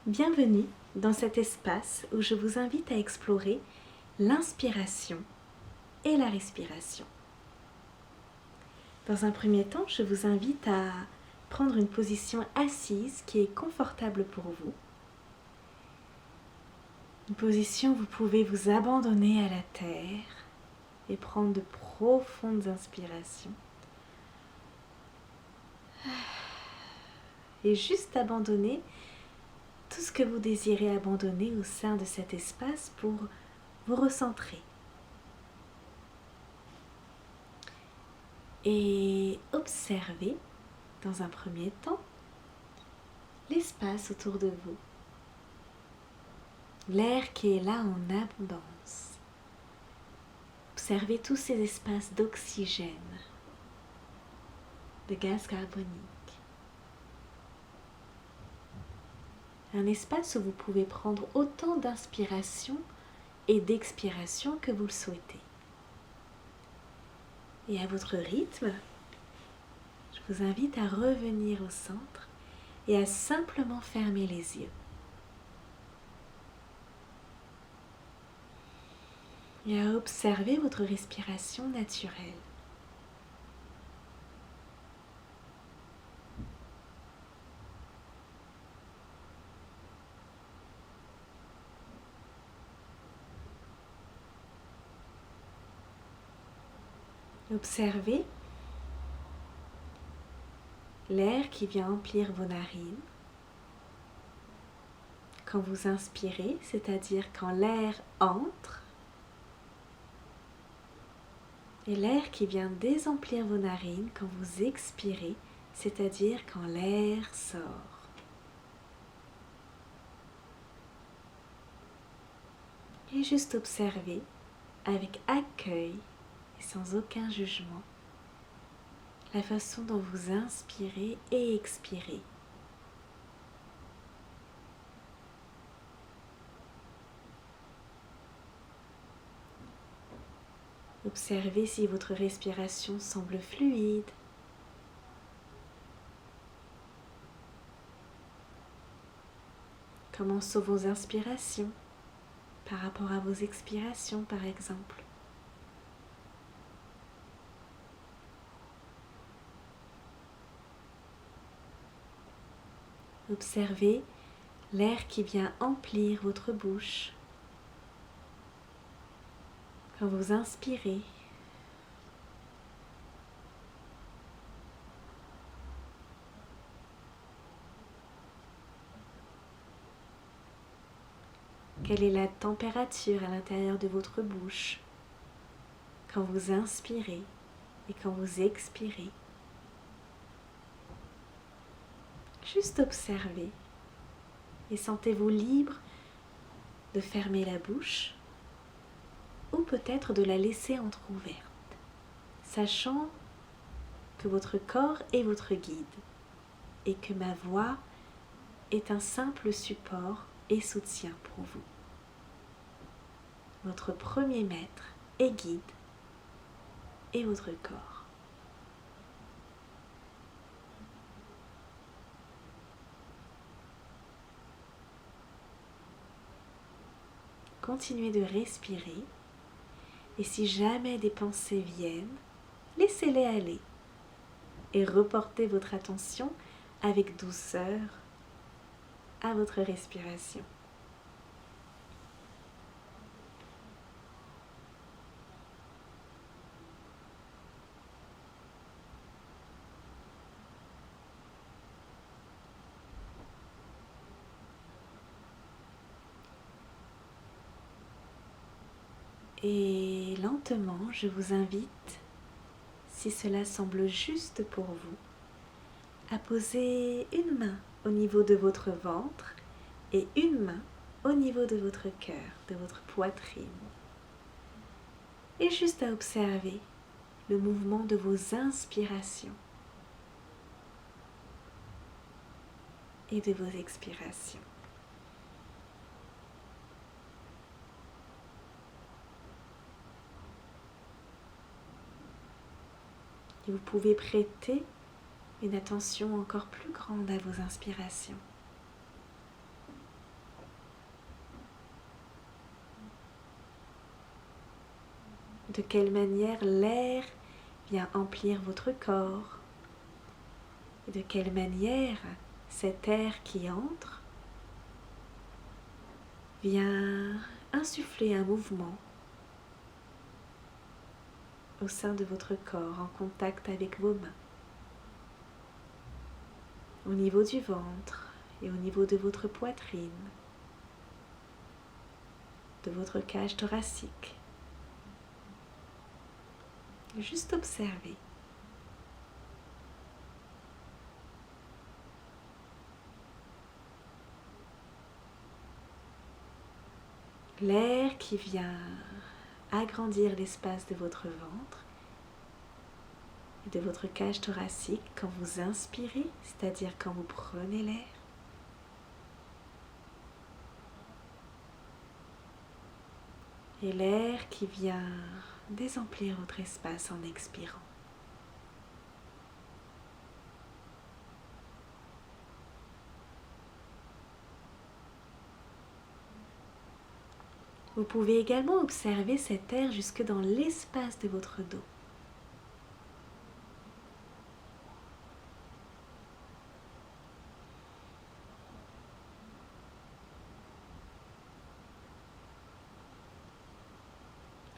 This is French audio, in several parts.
Bienvenue dans cet espace où je vous invite à explorer l'inspiration et la respiration. Dans un premier temps, je vous invite à prendre une position assise qui est confortable pour vous. Une position où vous pouvez vous abandonner à la terre et prendre de profondes inspirations. Et juste abandonner tout ce que vous désirez abandonner au sein de cet espace pour vous recentrer. Et observez, dans un premier temps, l'espace autour de vous. L'air qui est là en abondance. Observez tous ces espaces d'oxygène, de gaz carbonique. Un espace où vous pouvez prendre autant d'inspiration et d'expiration que vous le souhaitez. Et à votre rythme, je vous invite à revenir au centre et à simplement fermer les yeux. Et à observer votre respiration naturelle. Observez l'air qui vient emplir vos narines. Quand vous inspirez, c'est-à-dire quand l'air entre, et l'air qui vient désemplir vos narines quand vous expirez, c'est-à-dire quand l'air sort. Et juste observer avec accueil et sans aucun jugement la façon dont vous inspirez et expirez. Observez si votre respiration semble fluide. Comment sont vos inspirations par rapport à vos expirations, par exemple. Observez l'air qui vient emplir votre bouche. Quand vous inspirez, quelle est la température à l'intérieur de votre bouche quand vous inspirez et quand vous expirez? Juste observez et sentez-vous libre de fermer la bouche ou peut-être de la laisser entrouverte, sachant que votre corps est votre guide et que ma voix est un simple support et soutien pour vous. Votre premier maître et guide est votre corps. Continuez de respirer et si jamais des pensées viennent, laissez-les aller et reportez votre attention avec douceur à votre respiration. Et lentement, je vous invite, si cela semble juste pour vous, à poser une main au niveau de votre ventre et une main au niveau de votre cœur, de votre poitrine. Et juste à observer le mouvement de vos inspirations et de vos expirations. Et vous pouvez prêter une attention encore plus grande à vos inspirations. de quelle manière l'air vient emplir votre corps et de quelle manière cet air qui entre vient insuffler un mouvement au sein de votre corps en contact avec vos mains, au niveau du ventre et au niveau de votre poitrine, de votre cage thoracique. Juste observer. L'air qui vient agrandir l'espace de votre ventre et de votre cage thoracique quand vous inspirez, c'est-à-dire quand vous prenez l'air. Et l'air qui vient désemplir votre espace en expirant. Vous pouvez également observer cet air jusque dans l'espace de votre dos.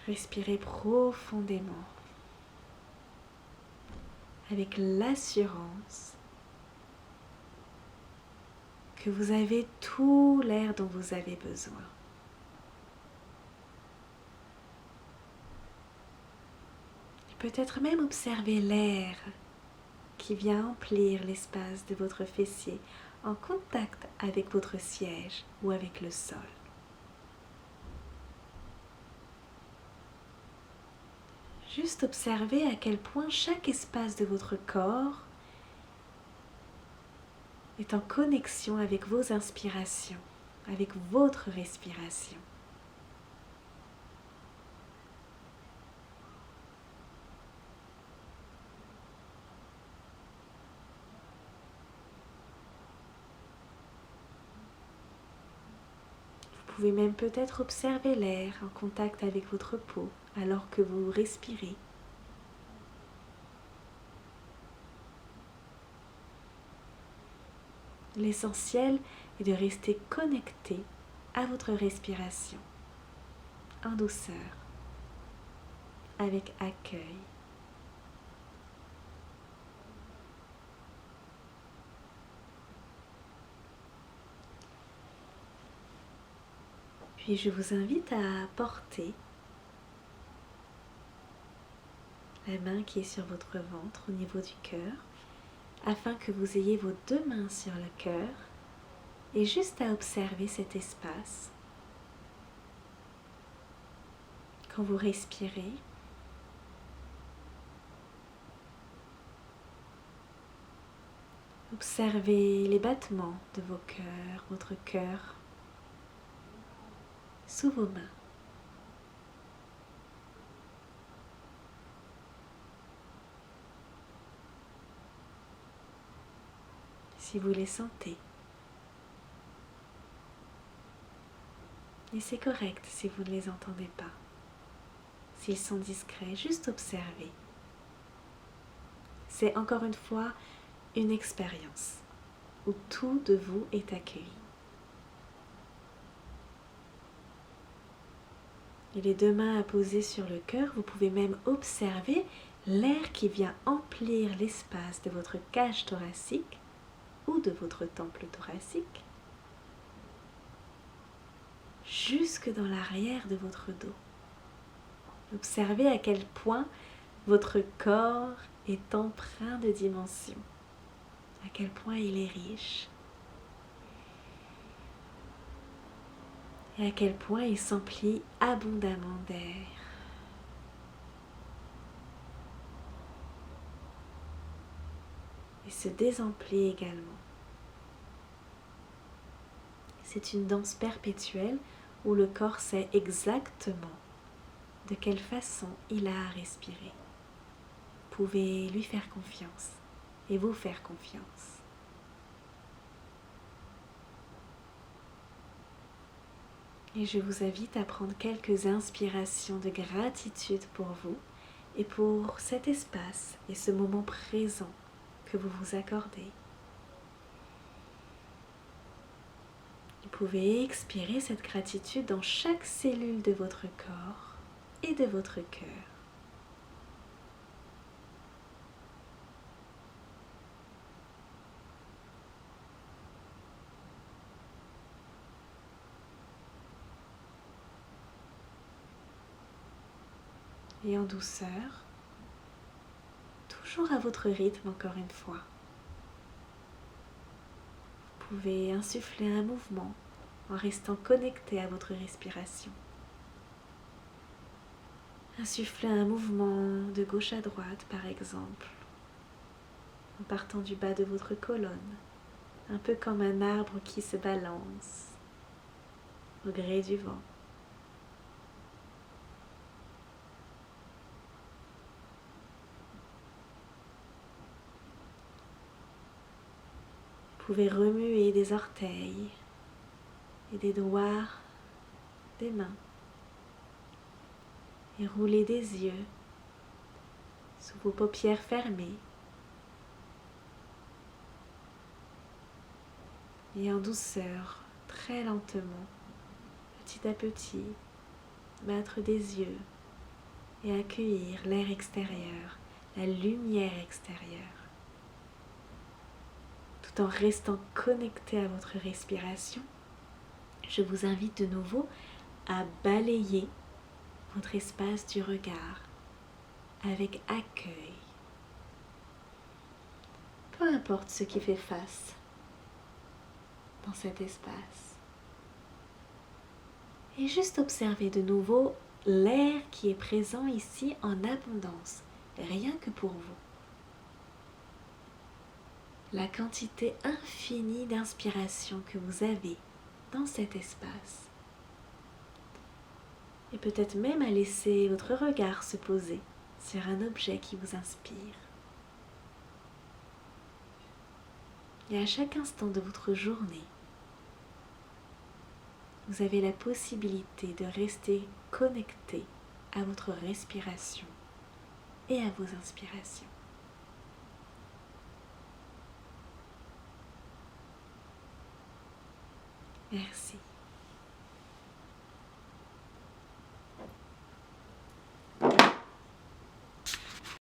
Respirez profondément avec l'assurance que vous avez tout l'air dont vous avez besoin. Peut-être même observer l'air qui vient emplir l'espace de votre fessier en contact avec votre siège ou avec le sol. Juste observer à quel point chaque espace de votre corps est en connexion avec vos inspirations, avec votre respiration. Vous pouvez même peut-être observer l'air en contact avec votre peau alors que vous respirez. L'essentiel est de rester connecté à votre respiration, en douceur, avec accueil. Puis je vous invite à porter la main qui est sur votre ventre au niveau du cœur, afin que vous ayez vos deux mains sur le cœur et juste à observer cet espace. Quand vous respirez, observez les battements de vos cœurs, votre cœur sous vos mains. Si vous les sentez. Et c'est correct si vous ne les entendez pas. S'ils sont discrets, juste observez. C'est encore une fois une expérience où tout de vous est accueilli. Et les deux mains à poser sur le cœur, vous pouvez même observer l'air qui vient emplir l'espace de votre cage thoracique ou de votre temple thoracique jusque dans l'arrière de votre dos. Observez à quel point votre corps est empreint de dimensions, à quel point il est riche et à quel point il s'emplit abondamment d'air. Et se désemplit également. C'est une danse perpétuelle où le corps sait exactement de quelle façon il a à respirer. Vous pouvez lui faire confiance et vous faire confiance. Et je vous invite à prendre quelques inspirations de gratitude pour vous et pour cet espace et ce moment présent que vous vous accordez. Vous pouvez expirer cette gratitude dans chaque cellule de votre corps et de votre cœur. Et en douceur, toujours à votre rythme encore une fois. Vous pouvez insuffler un mouvement en restant connecté à votre respiration. Insuffler un mouvement de gauche à droite par exemple, en partant du bas de votre colonne, un peu comme un arbre qui se balance au gré du vent. Vous pouvez remuer des orteils et des doigts des mains et rouler des yeux sous vos paupières fermées. Et en douceur, très lentement, petit à petit, battre des yeux et accueillir l'air extérieur, la lumière extérieure, tout en restant connecté à votre respiration. Je vous invite de nouveau à balayer votre espace du regard avec accueil. Peu importe ce qui fait face dans cet espace. Et juste observer de nouveau l'air qui est présent ici en abondance, rien que pour vous. La quantité infinie d'inspiration que vous avez dans cet espace. Et peut-être même à laisser votre regard se poser sur un objet qui vous inspire. Et à chaque instant de votre journée, vous avez la possibilité de rester connecté à votre respiration et à vos inspirations. Merci.